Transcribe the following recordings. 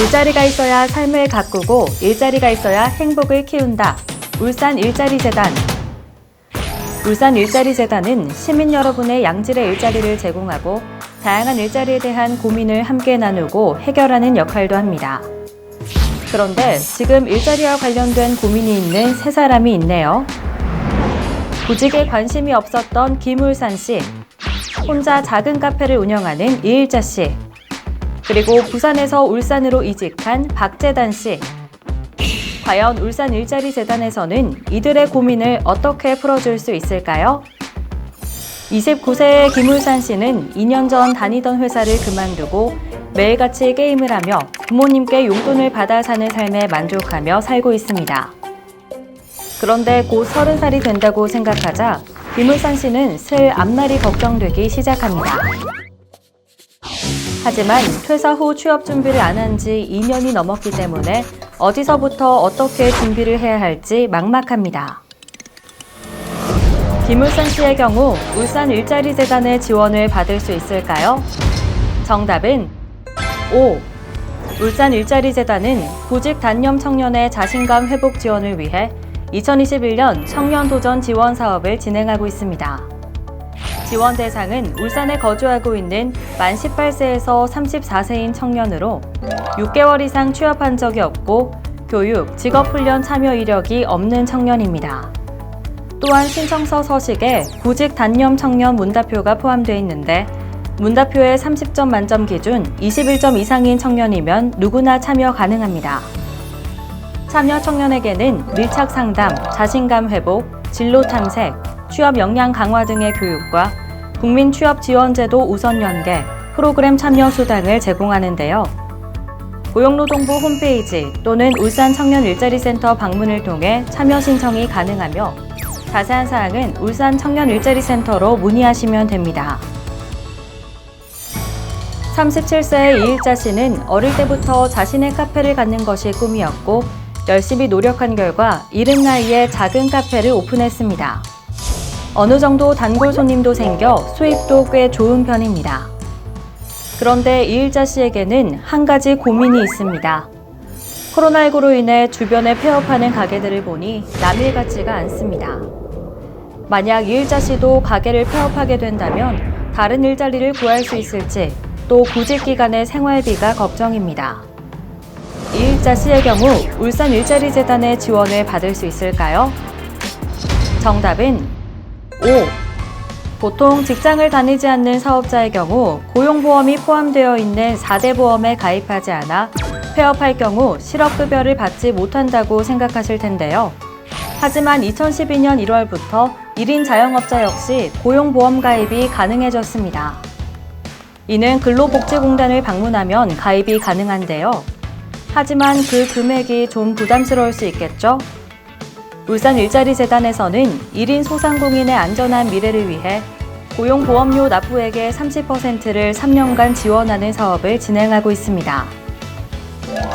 일자리가 있어야 삶을 가꾸고 일자리가 있어야 행복을 키운다. 울산 일자리재단. 울산 일자리재단은 시민 여러분의 양질의 일자리를 제공하고 다양한 일자리에 대한 고민을 함께 나누고 해결하는 역할도 합니다. 그런데 지금 일자리와 관련된 고민이 있는 세 사람이 있네요. 구직에 관심이 없었던 김울산 씨, 혼자 작은 카페를 운영하는 이일자 씨, 그리고 부산에서 울산으로 이직한 박재단 씨. 과연 울산 일자리재단에서는 이들의 고민을 어떻게 풀어줄 수 있을까요? 29세의 김울산 씨는 2년 전 다니던 회사를 그만두고 매일같이 게임을 하며 부모님께 용돈을 받아 사는 삶에 만족하며 살고 있습니다. 그런데 곧 30살이 된다고 생각하자 김울산 씨는 슬 앞날이 걱정되기 시작합니다. 하지만 퇴사 후 취업 준비를 안 한 지 2년이 넘었기 때문에 어디서부터 어떻게 준비를 해야 할지 막막합니다. 김울산 씨의 경우 울산 일자리재단의 지원을 받을 수 있을까요? 정답은 O. 울산 일자리재단은 구직 단념 청년의 자신감 회복 지원을 위해 2021년 청년 도전 지원 사업을 진행하고 있습니다. 지원 대상은 울산에 거주하고 있는 만 18세에서 34세인 청년으로 6개월 이상 취업한 적이 없고 교육, 직업훈련 참여 이력이 없는 청년입니다. 또한 신청서 서식에 구직 단념 청년 문답표가 포함되어 있는데 문답표에 30점 만점 기준 21점 이상인 청년이면 누구나 참여 가능합니다. 참여 청년에게는 밀착 상담, 자신감 회복, 진로 탐색, 취업 역량 강화 등의 교육과 국민 취업 지원제도 우선 연계, 프로그램 참여 수당을 제공하는데요. 고용노동부 홈페이지 또는 울산 청년 일자리센터 방문을 통해 참여 신청이 가능하며 자세한 사항은 울산 청년 일자리센터로 문의하시면 됩니다. 37세의 이일자 씨는 어릴 때부터 자신의 카페를 갖는 것이 꿈이었고 열심히 노력한 결과 이른 나이에 작은 카페를 오픈했습니다. 어느 정도 단골 손님도 생겨 수입도 꽤 좋은 편입니다. 그런데 이일자 씨에게는 한 가지 고민이 있습니다. 코로나19로 인해 주변에 폐업하는 가게들을 보니 남일 같지가 않습니다. 만약 이일자 씨도 가게를 폐업하게 된다면 다른 일자리를 구할 수 있을지 또 구직 기간의 생활비가 걱정입니다. 이일자 씨의 경우 울산 일자리재단의 지원을 받을 수 있을까요? 정답은 O. 보통 직장을 다니지 않는 사업자의 경우 고용보험이 포함되어 있는 4대 보험에 가입하지 않아 폐업할 경우 실업급여를 받지 못한다고 생각하실 텐데요. 하지만 2012년 1월부터 1인 자영업자 역시 고용보험 가입이 가능해졌습니다. 이는 근로복지공단을 방문하면 가입이 가능한데요. 하지만 그 금액이 좀 부담스러울 수 있겠죠? 울산 일자리재단에서는 1인 소상공인의 안전한 미래를 위해 고용보험료 납부액의 30%를 3년간 지원하는 사업을 진행하고 있습니다.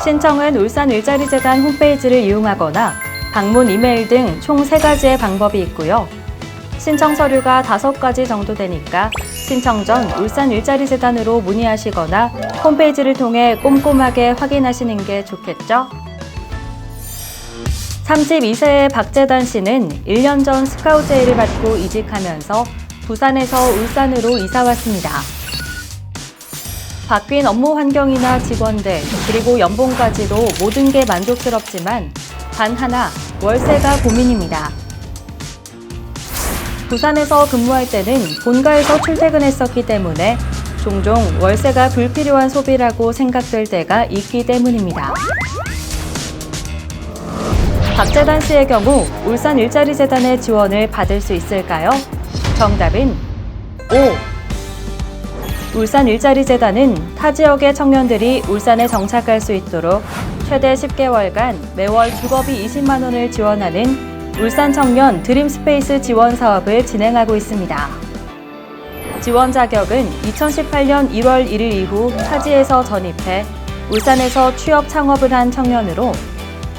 신청은 울산 일자리재단 홈페이지를 이용하거나 방문 이메일 등 총 3가지의 방법이 있고요. 신청 서류가 5가지 정도 되니까 신청 전 울산 일자리재단으로 문의하시거나 홈페이지를 통해 꼼꼼하게 확인하시는 게 좋겠죠? 32세의 박재단 씨는 1년 전 스카우트 제의를 받고 이직하면서 부산에서 울산으로 이사 왔습니다. 바뀐 업무 환경이나 직원들, 그리고 연봉까지도 모든 게 만족스럽지만 단 하나, 월세가 고민입니다. 부산에서 근무할 때는 본가에서 출퇴근했었기 때문에 종종 월세가 불필요한 소비라고 생각될 때가 있기 때문입니다. 박재단 씨의 경우 울산 일자리재단의 지원을 받을 수 있을까요? 정답은 O. 울산 일자리재단은 타 지역의 청년들이 울산에 정착할 수 있도록 최대 10개월간 매월 주거비 20만 원을 지원하는 울산 청년 드림스페이스 지원 사업을 진행하고 있습니다. 지원 자격은 2018년 1월 1일 이후 타지에서 전입해 울산에서 취업 창업을 한 청년으로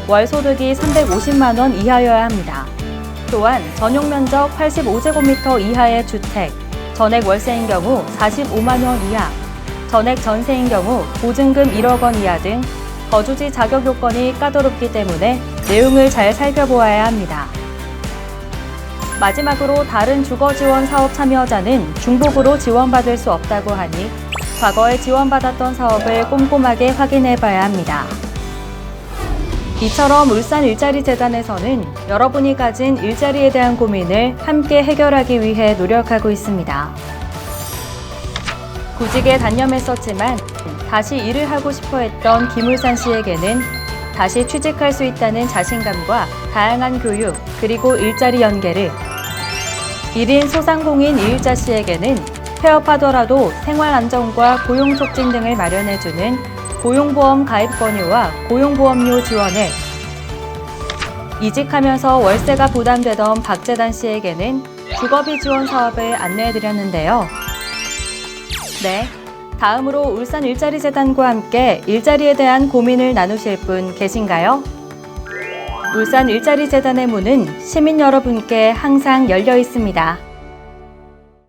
월 소득이 350만 원 이하여야 합니다. 또한 전용 면적 85제곱미터 이하의 주택, 전액 월세인 경우 45만 원 이하, 전액 전세인 경우 보증금 1억 원 이하 등 거주지 자격 요건이 까다롭기 때문에 내용을 잘 살펴보아야 합니다. 마지막으로 다른 주거지원 사업 참여자는 중복으로 지원받을 수 없다고 하니 과거에 지원받았던 사업을 꼼꼼하게 확인해봐야 합니다. 이처럼 울산 일자리 재단에서는 여러분이 가진 일자리에 대한 고민을 함께 해결하기 위해 노력하고 있습니다. 구직에 단념했었지만 다시 일을 하고 싶어 했던 김울산 씨에게는 다시 취직할 수 있다는 자신감과 다양한 교육, 그리고 일자리 연계를, 1인 소상공인 이일자 씨에게는 폐업하더라도 생활 안정과 고용 촉진 등을 마련해주는 고용보험 가입 권유와 고용보험료 지원을, 이직하면서 월세가 부담되던 박재단 씨에게는 주거비 지원 사업을 안내해드렸는데요. 네, 다음으로 울산 일자리 재단과 함께 일자리에 대한 고민을 나누실 분 계신가요? 울산 일자리 재단의 문은 시민 여러분께 항상 열려 있습니다.